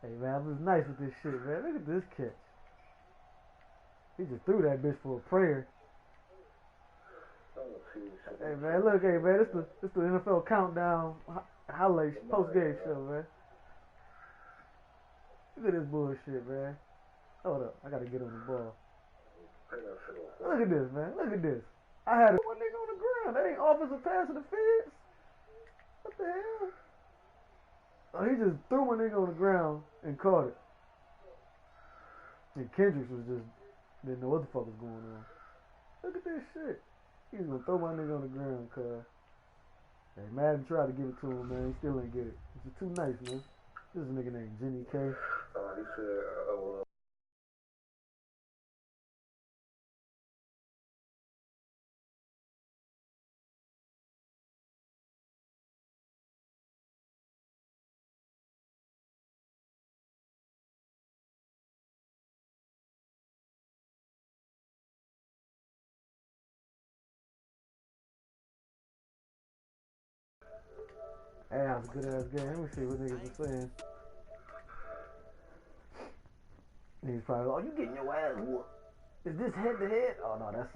Hey man, I was nice with this shit, man. Look at this catch. He just threw that bitch for a prayer. Hey man, look, hey man, this the NFL countdown highlights post game show, man. Look at this bullshit, man. Hold up, I gotta get on the ball. Look at this, man. Look at this. I had one nigga on the ground. That ain't offensive pass interference. What the hell? Oh, he just threw my nigga on the ground and caught it. And Kendricks was just didn't know what the fuck was going on. Look at this shit. He was gonna throw my nigga on the ground, cuz. Hey, Madden tried to give it to him, man. He still ain't get it. It's too nice, man. This is a nigga named Jenny K. he said, well, Hey, that was a good ass game. Let me see what niggas are saying. Niggas probably, oh, you getting your ass whooped. Is this head to head? Oh no, that's